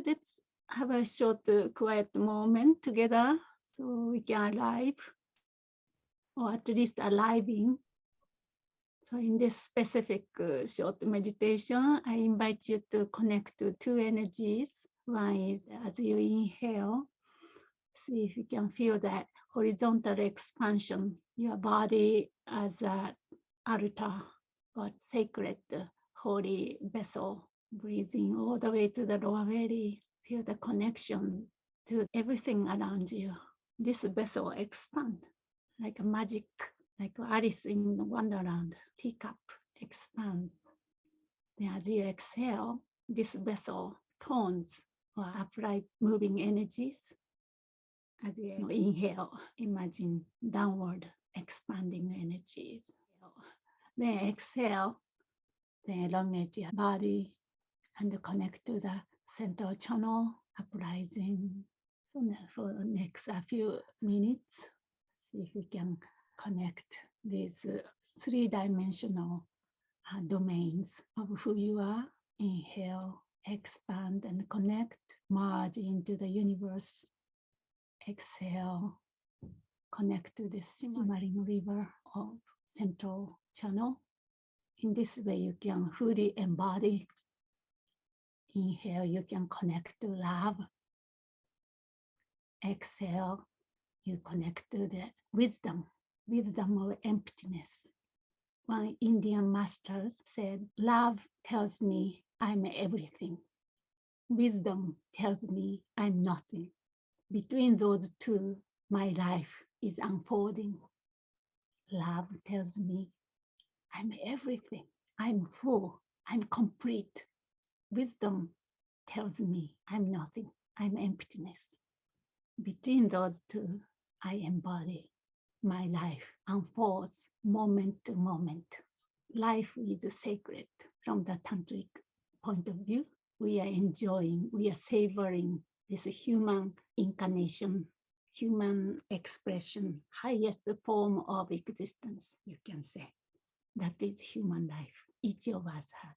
Let's have a short quiet moment together so we can arrive, or at least arriving. So in this specific short meditation, I invite you to connect to two energies. One is as you inhale, see if you can feel that horizontal expansion, your body as an altar or sacred holy vessel, breathing all the way to the lower belly. Feel the connection to everything around you. This vessel expands like a magic, like Alice in Wonderland, teacup expand. Then as you exhale, this vessel tones or upright moving energies. As you inhale, imagine downward expanding energies. Then exhale, then elongate your body and connect to the central channel, uprising. So for the next few minutes, see if we can connect these three-dimensional domains of who you are. Inhale, expand and connect, merge into the universe. Exhale, connect to this shimmering river of central channel. In this way, you can fully embody. Inhale, you can connect to love. Exhale, you connect to the wisdom of emptiness. One Indian master said, love tells me I'm everything. Wisdom tells me I'm nothing. Between those two, my life is unfolding. Love tells me I'm everything. I'm full. I'm complete. Wisdom tells me I'm nothing. I'm emptiness. Between those two, I embody. My life unfolds moment to moment. Life is sacred from the tantric point of view. We are enjoying, we are savoring this human incarnation, human expression, highest form of existence, you can say. That is human life. Each of us has.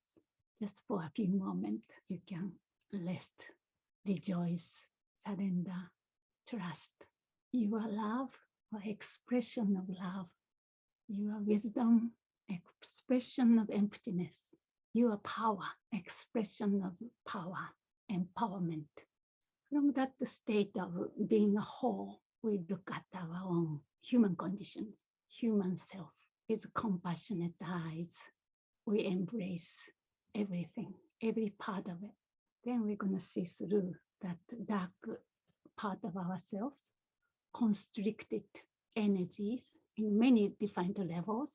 Just for a few moments, you can rest, rejoice, surrender, trust. Your love or expression of love, your wisdom, expression of emptiness, your power, expression of power, empowerment. From that state of being a whole, we look at our own human condition, human self with compassionate eyes. We embrace everything, every part of it. Then we're going to see through that dark part of ourselves, constricted energies in many different levels,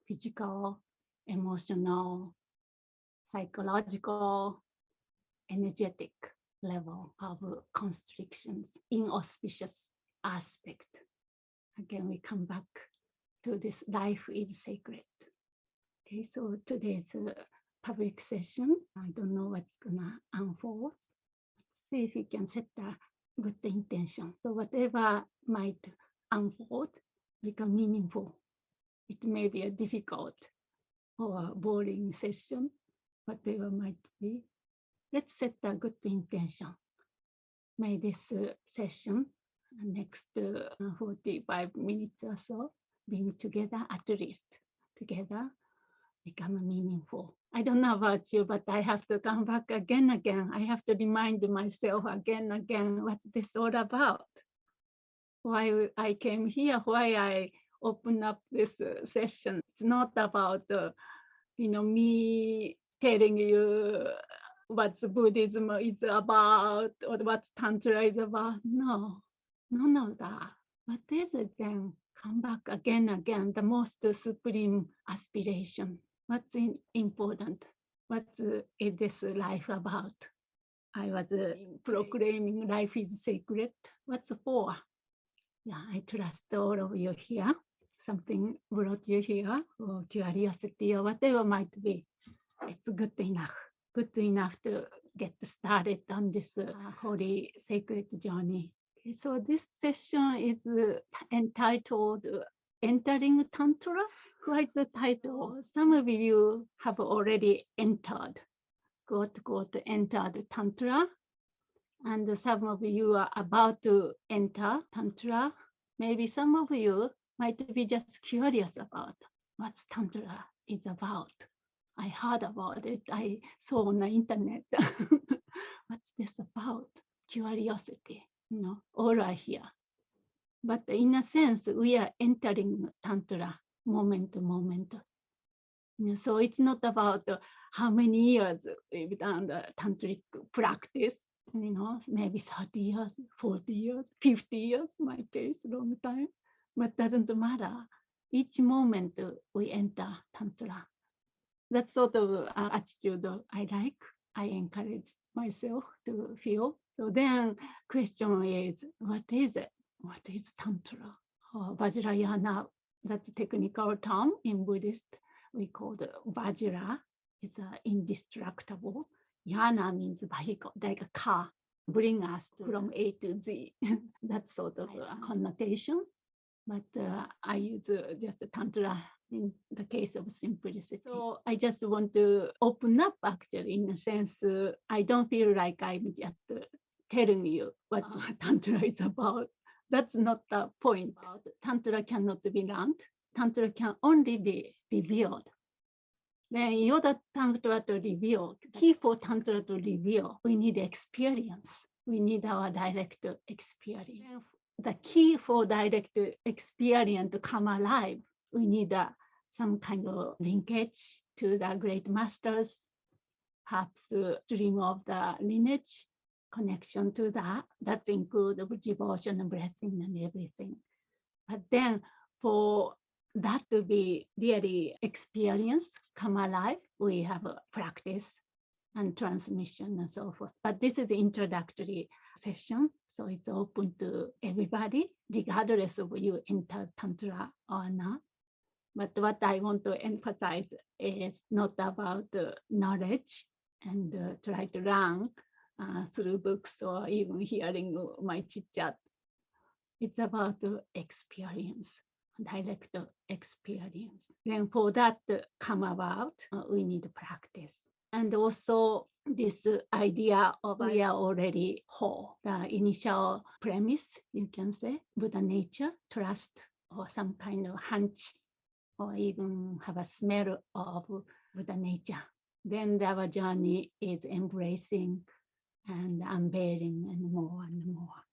physical, emotional, psychological, energetic level of constrictions, inauspicious aspect. Again, we come back to this life is sacred. Okay, so today's public session, I don't know what's gonna unfold. See if you can set a good intention. So whatever might unfold become meaningful. It may be a difficult or a boring session, whatever might be. Let's set a good intention. May this session, next 45 minutes or so, being together, at least together, become meaningful. I don't know about you, but I have to come back again. I have to remind myself again, what's this all about? Why I came here, why I open up this session. It's not about, me telling you what Buddhism is about or what Tantra is about. No, none of that. What is it then? Come back again, the most supreme aspiration. What's important? What is this life about? I was proclaiming life is sacred. What's for? Yeah, I trust all of you here. Something brought you here, or curiosity, or whatever might be. It's good enough to get started on this holy sacred journey. Okay, so this session is entitled Entering Tantra. Quite the title. Some of you have already entered, quote, entered Tantra. And some of you are about to enter Tantra. Maybe some of you might be just curious about what's Tantra is about. I heard about it. I saw on the internet. What's this about? Curiosity, all are here. But in a sense, we are entering Tantra moment to moment. So it's not about how many years we've done the tantric practice, maybe 30 years, 40 years, 50 years, my case, long time, but doesn't matter. Each moment we enter Tantra. That sort of attitude I like. I encourage myself to feel. So then question is, what is it? What is Tantra? Vajrayana, that's a technical term in Buddhist. We call the Vajra. It's indestructible. Yana means vehicle, like a car, bring us from A to Z. That sort of connotation. But I use just Tantra in the case of simplicity. So I just want to open up actually in a sense. I don't feel like I'm just telling you what Tantra is about. That's not the point. Tantra cannot be learned. Tantra can only be revealed. Then in order Tantra to reveal, key for Tantra to reveal, we need experience. We need our direct experience. The key for direct experience to come alive, we need some kind of linkage to the great masters, perhaps stream of the lineage, connection to that. That includes devotion and breathing and everything. But then for that to be really experienced, come alive, we have a practice and transmission and so forth. But this is the introductory session. So it's open to everybody, regardless of you enter Tantra or not. But what I want to emphasize is not about the knowledge and try to learn through books or even hearing my chit chat. It's about the experience, direct experience. Then for that to come about, we need practice. And also this idea of we are already whole, the initial premise, you can say, Buddha nature, trust, or some kind of hunch, or even have a smell of Buddha nature. Then our journey is embracing and unveiling and more and more.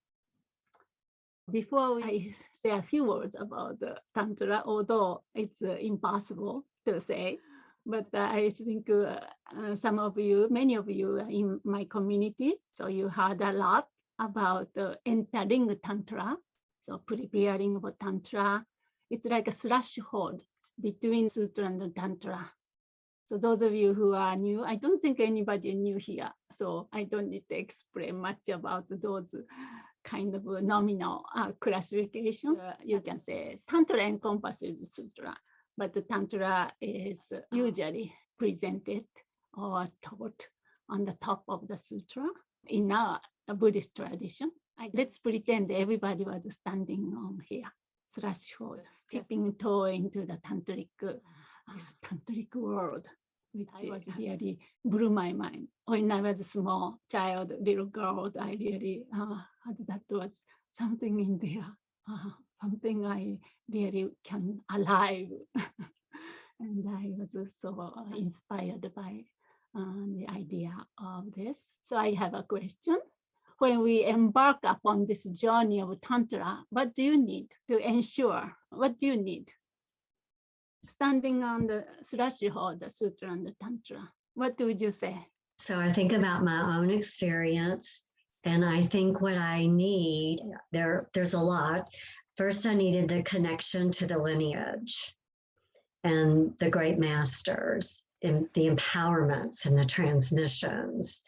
Before I say a few words about the Tantra, although it's impossible to say, but I think some of you, many of you are in my community, so you heard a lot about entering Tantra, so preparing for Tantra. It's like a threshold between Sutra and Tantra. So those of you who are new, I don't think anybody new here, so I don't need to explain much about those kind of nominal classification. You can say Tantra encompasses Sutra, but the Tantra is usually presented or taught on the top of the Sutra in our Buddhist tradition. Let's pretend everybody was standing on here, threshold, tipping toe into the tantric, this tantric world, which was really blew my mind. When I was a small child, little girl, I really that was something in there, something I really can alive. And I was so inspired by the idea of this. So I have a question. When we embark upon this journey of Tantra, what do you need to ensure? What do you need? Standing on the threshold, the Sutra and the Tantra, what would you say? So I think about my own experience, and I think what I need, there's a lot. First, I needed the connection to the lineage and the great masters and the empowerments and the transmissions.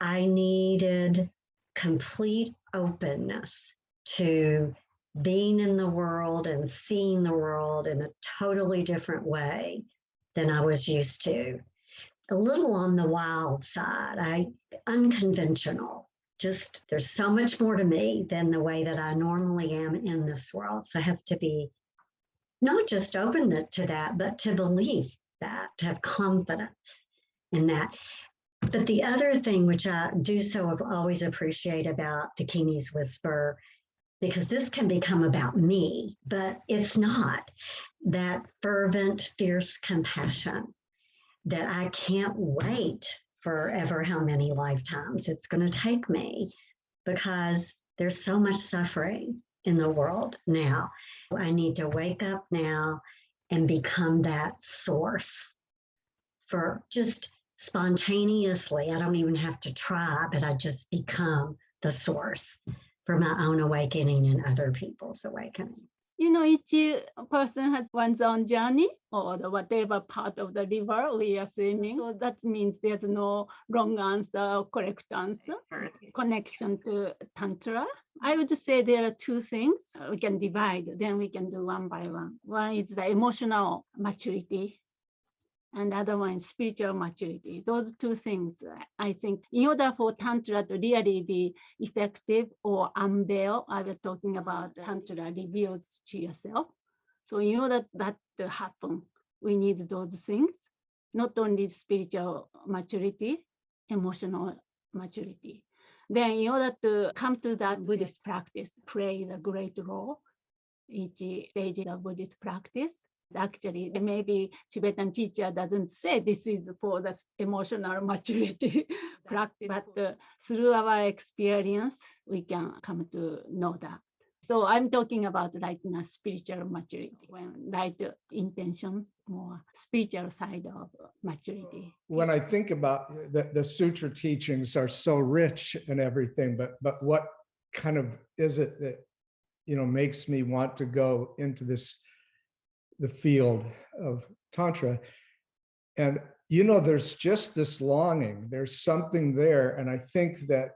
I needed complete openness to being in the world and seeing the world in a totally different way than I was used to. A little on the wild side, unconventional. Just there's so much more to me than the way that I normally am in this world. So I have to be not just open to that, but to believe that, to have confidence in that. But the other thing, which I do so always appreciate about Dakini's Whisper, because this can become about me, but it's not, that fervent, fierce compassion that I can't wait forever how many lifetimes it's going to take me, because there's so much suffering in the world now. I need to wake up now and become that source for just spontaneously. I don't even have to try, but I just become the source for my own awakening and other people's awakening. You know, each person has one's own journey or whatever part of the river we are swimming. So that means there's no wrong answer or correct answer. Connection to Tantra. I would say there are two things we can divide, then we can do one by one. One is the emotional maturity, and the other one is spiritual maturity. Those two things, I think, in order for Tantra to really be effective or unveil, I was talking about Tantra reveals to yourself. So in order that to happen, we need those things, not only spiritual maturity, emotional maturity. Then in order to come to that Buddhist practice, play a great role, each stage of Buddhist practice. Actually, maybe Tibetan teacher doesn't say this is for the emotional maturity practice, but through our experience, we can come to know that. So I'm talking about right now spiritual maturity, when right intention, more spiritual side of maturity. When I think about the sutra teachings are so rich and everything, but what kind of is it that makes me want to go into the field of Tantra? And there's just this longing, there's something there. And I think that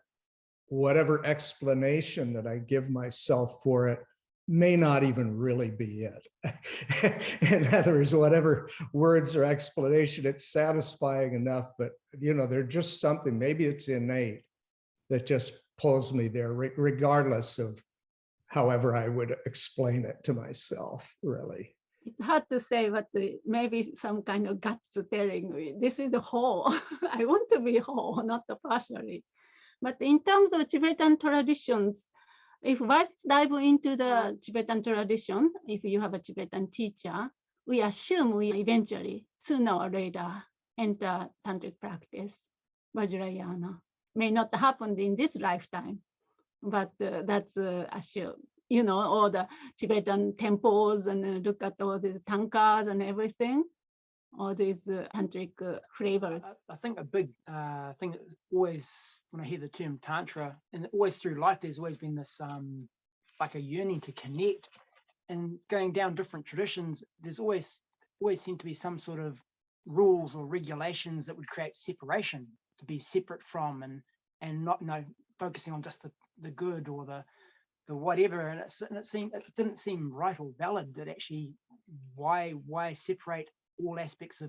whatever explanation that I give myself for it may not even really be it. In other words, whatever words or explanation, it's satisfying enough, but there's just something, maybe it's innate, that just pulls me there, regardless of however I would explain it to myself, really. It's hard to say, but maybe some kind of guts telling me, this is the whole. I want to be whole, not partially. But in terms of Tibetan traditions, if I dive into the Tibetan tradition, if you have a Tibetan teacher, we assume we eventually, sooner or later, enter tantric practice, Vajrayana. May not happen in this lifetime, but that's assumed. All the Tibetan temples and look at all these tankas and everything, all these tantric flavors. I think a big thing that always, when I hear the term Tantra, and always through life, there's always been this like a yearning to connect, and going down different traditions, there's always seemed to be some sort of rules or regulations that would create separation, to be separate from and not focusing on just the good or the whatever, and it didn't seem right or valid. That actually, why separate all aspects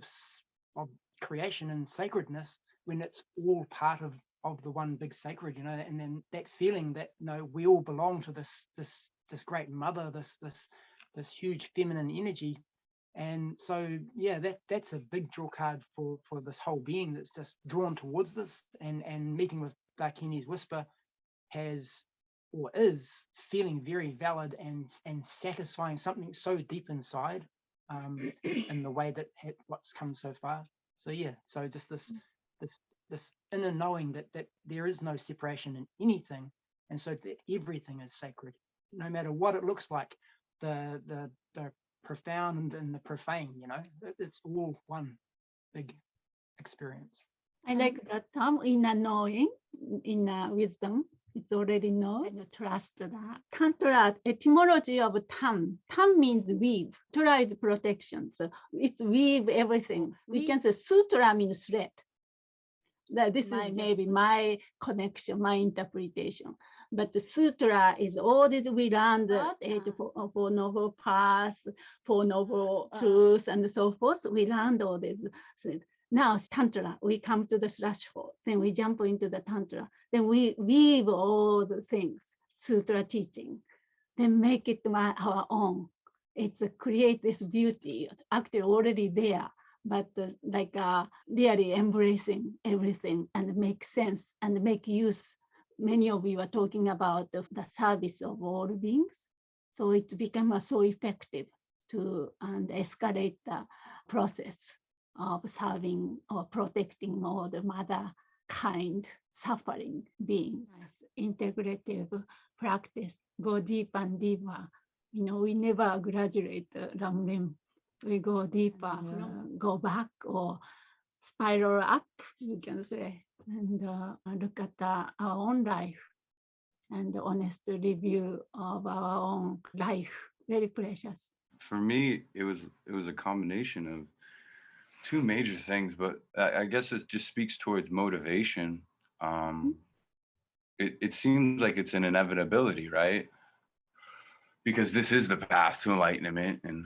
of creation and sacredness when it's all part of the one big sacred, and then that feeling that we all belong to this great mother, this huge feminine energy. And so that's a big draw card for this whole being that's just drawn towards this, and meeting with Dakini's Whisper has, or is, feeling very valid and satisfying something so deep inside, in the way that what's come so far. So just this inner knowing that there is no separation in anything, and so that everything is sacred, no matter what it looks like, the profound and the profane. It's all one big experience. I like that term, inner knowing, inner wisdom. It's already known, and trust that. Tantra, etymology of tam. Tam means weave. Tantra is protection. So it's weave everything. We can say sutra means thread. This is maybe my connection, my interpretation. But the sutra is all that we learned, Four Noble Paths, Four Noble Truths, and so forth. We learned all this. Now Tantra, we come to the threshold, then we jump into the Tantra, then we weave all the things, Sutra teaching, then make it our own. It's create this beauty, actually already there, but really embracing everything and make sense and make use. Many of you are talking about the service of all beings. So it became so effective to and escalate the process of serving or protecting all the mother kind suffering beings. Integrative practice, go deep and deeper. We never graduate Ram Rim. We go deeper, go back or spiral up, you can say, and look at our own life and the honest review of our own life. Very precious. For me, it was a combination of two major things, but I guess it just speaks towards motivation. It seems like it's an inevitability, right? Because this is the path to enlightenment, and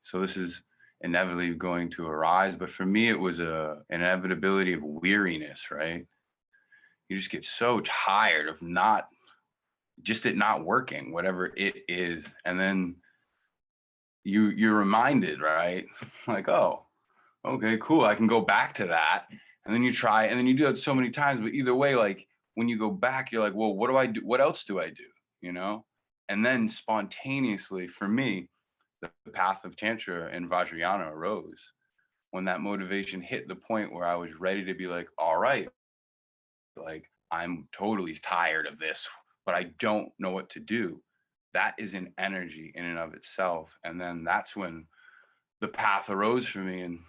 so this is inevitably going to arise. But for me, it was an inevitability of weariness, right? You just get so tired of it not working, whatever it is, and then you're reminded, right? Like, oh, okay, cool, I can go back to that. And then you try, and then you do it so many times, but either way, like when you go back, you're like, well, what do I do? What else do I do? And then spontaneously, for me, the path of Tantra and Vajrayana arose when that motivation hit the point where I was ready to be like, all right, like I'm totally tired of this, but I don't know what to do. That is an energy in and of itself. And then that's when the path arose for me. And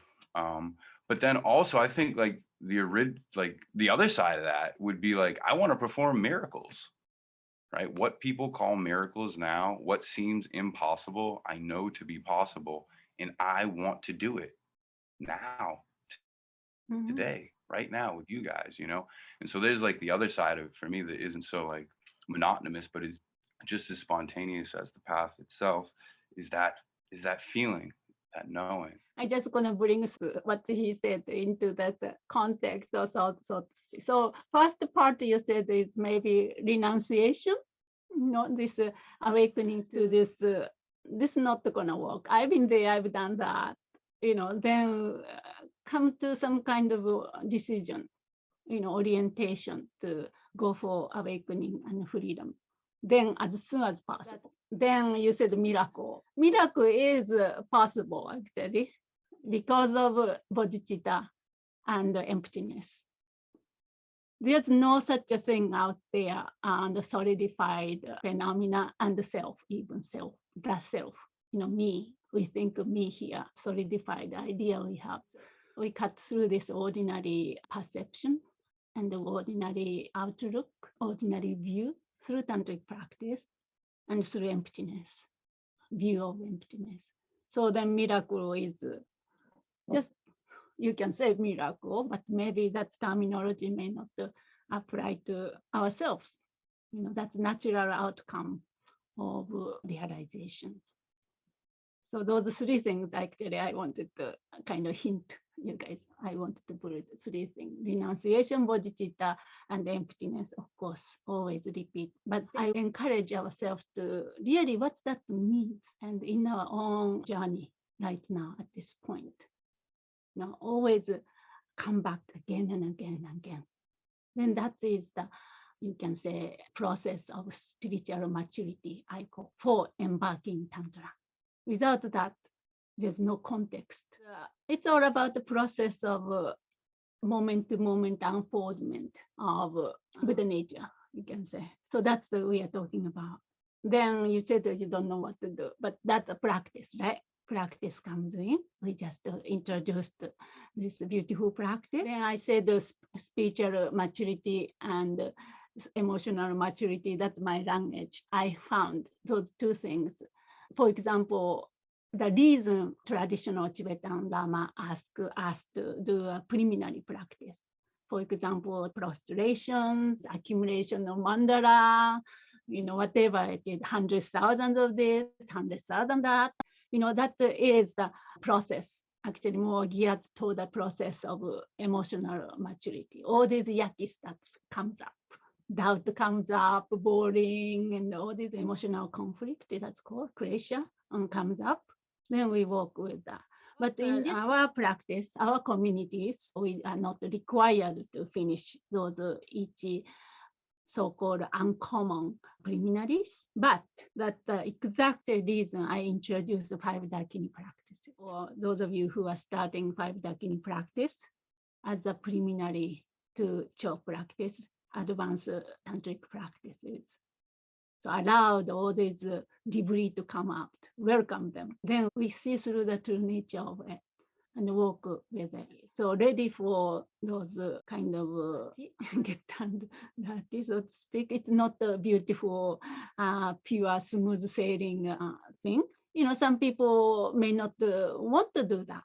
but then also I think like the other side of that would be like, I want to perform miracles, right? What people call miracles now, what seems impossible, I know to be possible, and I want to do it now, today, right now with you guys, And so there's like the other side of it for me that isn't so like monotonous, but is just as spontaneous as the path itself, is that feeling, that knowing. I just gonna bring what he said into that context or so to speak. So first part you said is maybe renunciation, this awakening to this. This is not gonna work. I've been there. I've done that. Then come to some kind of decision, orientation to go for awakening and freedom. Then as soon as possible. Then you said miracle. Miracle is possible actually because of bodhicitta and emptiness. There's no such a thing out there and solidified phenomena and the self, even self, the self, me. We think of me here, solidified idea we have. We cut through this ordinary perception and the ordinary outlook, ordinary view through tantric practice and through emptiness, view of emptiness. So the miracle is just, you can say miracle, but maybe that terminology may not apply to ourselves. That's natural outcome of realizations. So those three things, actually, I wanted to kind of hint you guys. I wanted to put three things: renunciation, bodhicitta, and emptiness. Of course, always repeat. But I encourage ourselves to really, what's that means, and in our own journey right now at this point, always come back again and again and again. Then that is the, you can say, process of spiritual maturity, I call, for embarking Tantra. Without that, there's no context. It's all about the process of moment-to-moment unfoldment of Buddha nature, you can say. So that's what we are talking about. Then you said that you don't know what to do, but that's a practice, right? Practice comes in. We just introduced this beautiful practice. Then I said the spiritual maturity and emotional maturity, that's my language. I found those two things. For example, the reason traditional Tibetan Lama asked us to do a preliminary practice. For example, prostrations, accumulation of mandala, whatever it is, 100,000 of this, 100,000 that, that is the process, actually more geared toward the process of emotional maturity. All these yakis that comes up. Doubt comes up, boring, and all this emotional conflict, that's called klesha, comes up. Then we work with that. But in our practice, our communities, we are not required to finish those each so-called uncommon preliminaries, but that's the exact reason I introduced 5 Dakini practices. For those of you who are starting 5 Dakini practice as a preliminary to Cho practice, advanced tantric practices. So allowed all these debris to come out, welcome them. Then we see through the true nature of it and walk with it. So ready for those kind of get dirty, so to speak. It's not a beautiful, pure, smooth sailing thing. Some people may not want to do that.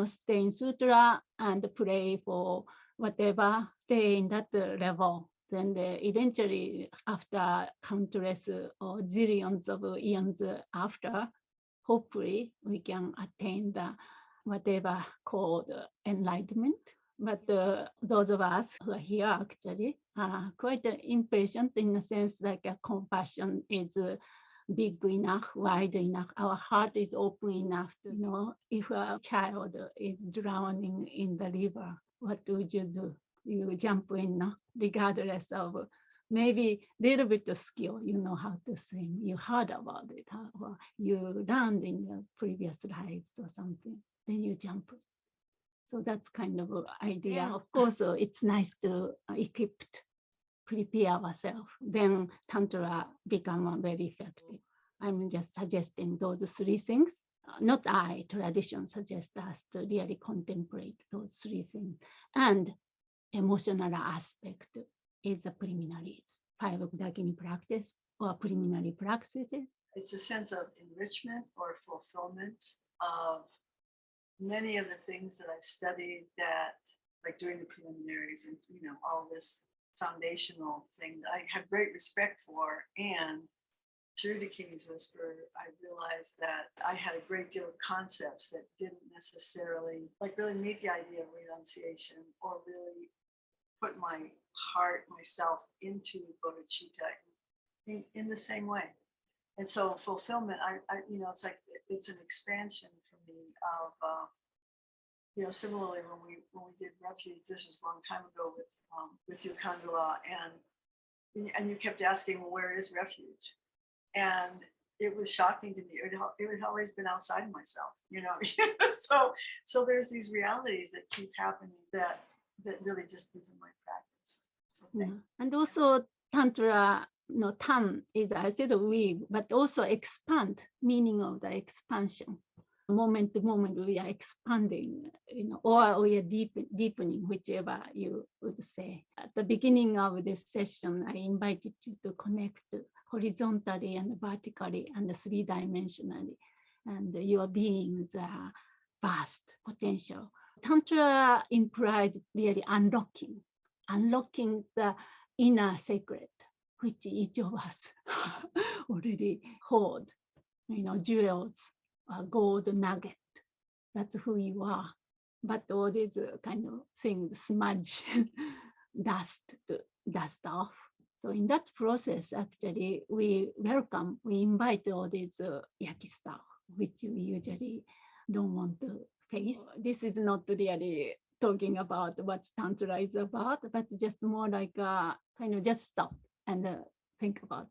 Stay in sutra and pray for whatever, stay in that level. Then eventually, after countless or zillions of eons after, hopefully we can attain the whatever called enlightenment. But those of us who are here actually are quite impatient in the sense like compassion is big enough, wide enough. Our heart is open enough to if a child is drowning in the river, what would you do? You jump in, regardless of maybe a little bit of skill, you know how to swim, you heard about it, or you learned in your previous lives or something, then you jump. So that's kind of an idea. Yeah. Of course, it's nice to prepare ourselves. Then Tantra become very effective. I'm just suggesting those 3 things. Not I, tradition suggests us to really contemplate those 3 things. And emotional aspect is the preliminaries. 5 Dakini practice or preliminary practices. It's a sense of enrichment or fulfillment of many of the things that I studied, that like doing the preliminaries and all this foundational thing that I have great respect for. And through Dakini's Whisper, I realized that I had a great deal of concepts that didn't necessarily really meet the idea of renunciation or really put my heart, myself into bodhicitta in the same way. And so fulfillment, it's like it's an expansion for me of, similarly when we did refuge, this was a long time ago with your Kandala, and you kept asking, well, where is refuge? And it was shocking to me. It had always been outside of myself, So there's these realities that keep happening that really just deepen my practice. So and also Tantra, tam is, I said weave, but also expand, meaning of the expansion. Moment to moment, we are expanding, or we are deepening, whichever you would say. At the beginning of this session, I invited you to connect horizontally and vertically and 3-dimensionally, and your beings are vast potential. Tantra implies really unlocking the inner secret, which each of us already hold, jewels, gold nugget. That's who you are. But all these kind of things smudge dust off. So in that process, actually, we invite all these yucky stuff, which we usually don't want to face. This is not really talking about what Tantra is about, but just more like kind of just stop and think about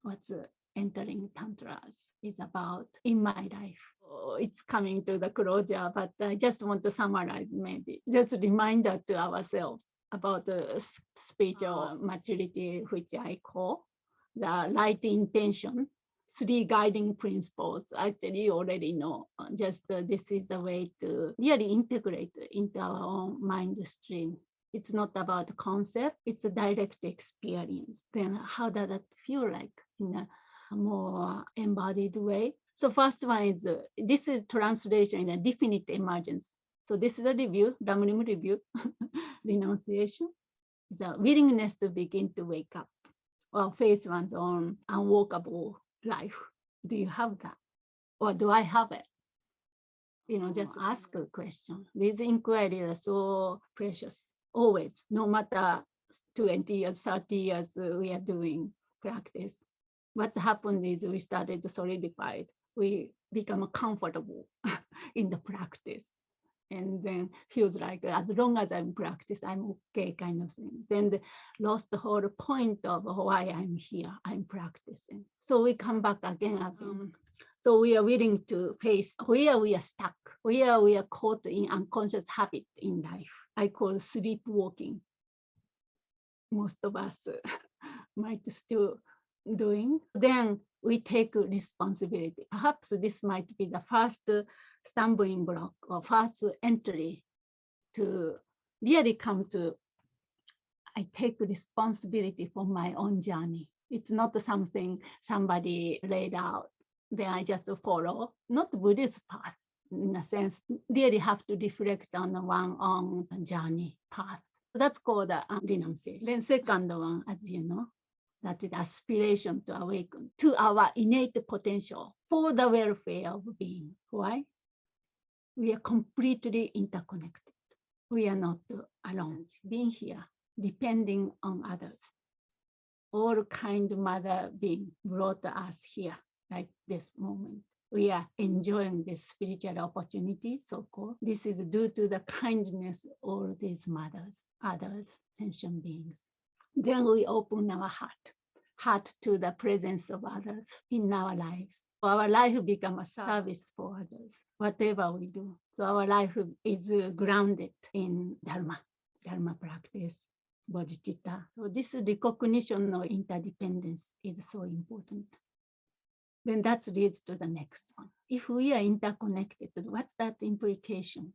what's entering Tantras is about in my life. It's coming to the closure, but I just want to summarize maybe. Just a reminder to ourselves about the spiritual maturity, which I call the right intention. 3 guiding principles, actually you already know. Just this is a way to really integrate into our own mind stream. It's not about concept, it's a direct experience. Then how does that feel like in a more embodied way? So first one is, this is translation in a definite emergence. So this is a review, Ramrim review, renunciation. The willingness to begin to wake up or face one's own unwalkable life. Do you have that? Or do I have it? Just ask a question. These inquiries are so precious, always, no matter 20 years, 30 years we are doing practice. What happened is we started to solidify. We become comfortable in the practice. And then feels like as long as I'm practice, I'm okay kind of thing. Then lost the whole point of why I'm here, I'm practicing. So we come back again. So we are willing to face where we are stuck, where we are caught in unconscious habit in life. I call sleepwalking. Most of us might still doing. Then we take responsibility. Perhaps this might be the first stumbling block or first entry to really come to, I take responsibility for my own journey. It's not something somebody laid out, then I just follow, not Buddhist path in a sense, really have to reflect on one own journey path. That's called renunciation. Then second one, as you know, that is aspiration to awaken to our innate potential for the welfare of being. Why? We are completely interconnected. We are not alone. Being here, depending on others. All kind of mother being brought us here, like this moment. We are enjoying this spiritual opportunity, so-called. This is due to the kindness of all these mothers, others, sentient beings. Then we open our heart to the presence of others in our lives. Our life becomes a service for others, whatever we do. So our life is grounded in Dharma practice, bodhicitta. So this recognition of interdependence is so important. Then that leads to the next one. If we are interconnected, what's that implication?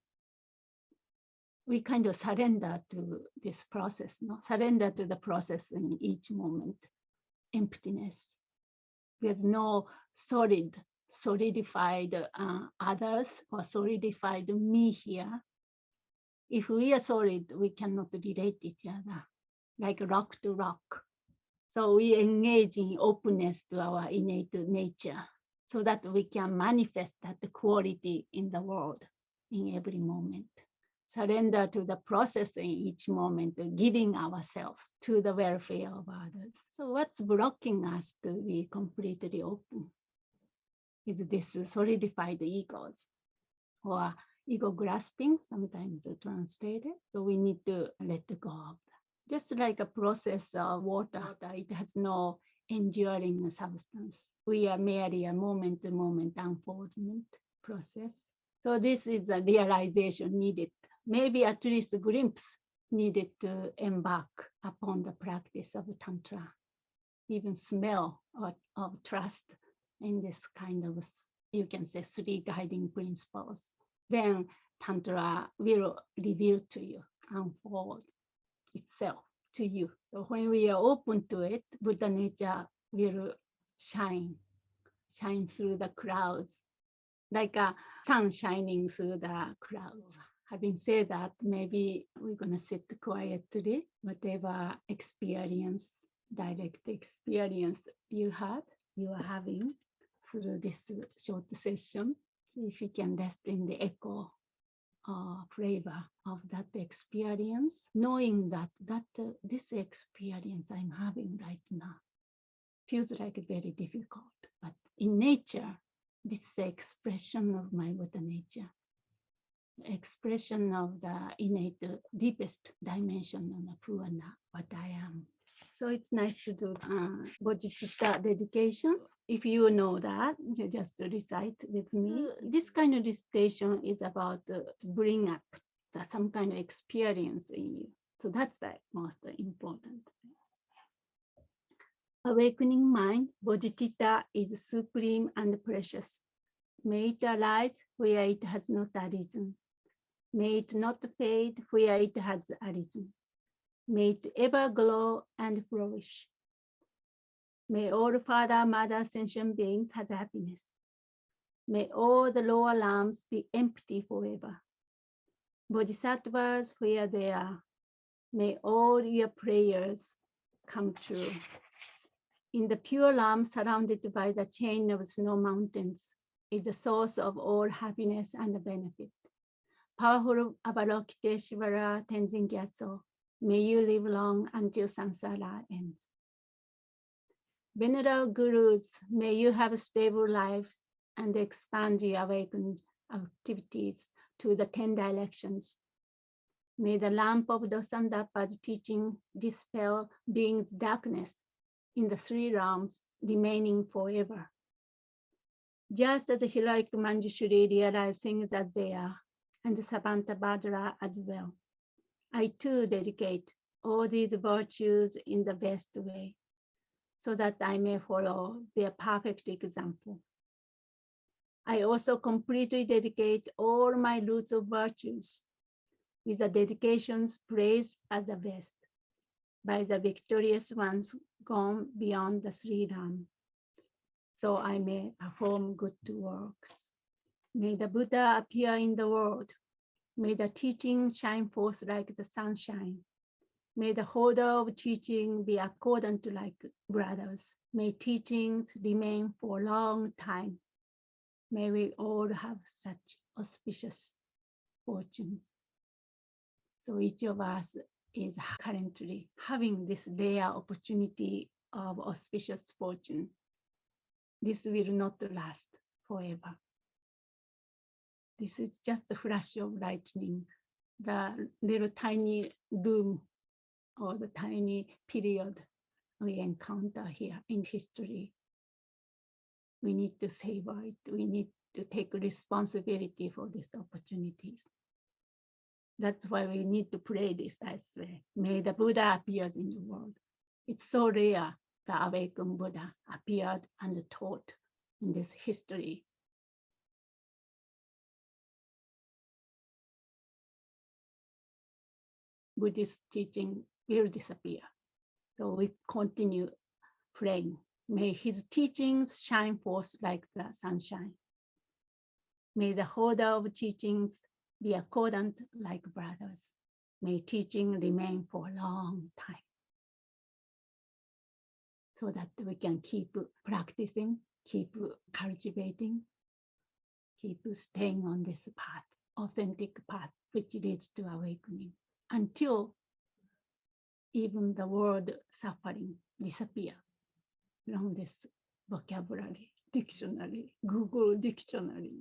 We kind of surrender to this process, no? Surrender to the process in each moment. Emptiness. There's no solidified others or solidified me here. If we are solid, we cannot relate each other, like rock to rock. So we engage in openness to our innate nature so that we can manifest that quality in the world in every moment. Surrender to the process in each moment, giving ourselves to the welfare of others. So what's blocking us to be completely open is this solidified egos or ego grasping, sometimes translated. So we need to let go of that. Just like a process of water, it has no enduring substance. We are merely a moment-to-moment unfoldment process. So this is a realization needed. Maybe at least a glimpse needed to embark upon the practice of Tantra, even smell of trust in this kind of, you can say, 3 guiding principles. Then Tantra will reveal to you, unfold itself to you. So when we are open to it, Buddha nature will shine through the clouds, like a sun shining through the clouds. Having said that, maybe we're going to sit quietly, whatever experience, direct experience you are having through this short session. If you can rest in the echo or flavor of that experience, knowing that this experience I'm having right now feels like very difficult, but in nature, this is the expression of my Buddha nature, expression of the innate, deepest dimension of the Purana, what I am. So it's nice to do bodhicitta dedication. If you know that, you just recite with me. This kind of recitation is about to bring up some kind of experience in you. So that's the most important. Awakening mind, bodhicitta is supreme and precious. May it arise where it has not arisen. May it not fade where it has arisen. May it ever grow and flourish. May all Father, Mother, sentient beings have happiness. May all the lower realms be empty forever. Bodhisattvas, where they are, may all your prayers come true. In the pure realm surrounded by the chain of snow mountains is the source of all happiness and benefit. Powerful Avalokiteshvara Tenzin Gyatso, may you live long until samsara ends. Venerable Gurus, may you have stable lives and expand your awakened activities to the 10 directions. May the lamp of Dosandapa's teaching dispel being's darkness in the three realms remaining forever. Just as the heroic Manjushri realized things as they are, and Savantabhadra as well. I too dedicate all these virtues in the best way, so that I may follow their perfect example. I also completely dedicate all my roots of virtues with the dedications praised as the best by the victorious ones gone beyond the Sri Ram, so I may perform good works. May the Buddha appear in the world. May the teaching shine forth like the sunshine. May the holder of teaching be accordant to like brothers. May teachings remain for a long time. May we all have such auspicious fortunes. So each of us is currently having this rare opportunity of auspicious fortune. This will not last forever. This is just a flash of lightning, the little tiny room or the tiny period we encounter here in history. We need to savor it. We need to take responsibility for these opportunities. That's why we need to pray this, I say. May the Buddha appear in the world. It's so rare the awakened Buddha appeared and taught in this history. Buddhist teaching will disappear. So we continue praying. May his teachings shine forth like the sunshine. May the holder of teachings be accordant like brothers. May teaching remain for a long time, so that we can keep practicing, keep cultivating, keep staying on this path, authentic path, which leads to awakening, until even the word suffering disappear from this vocabulary, dictionary, Google dictionary.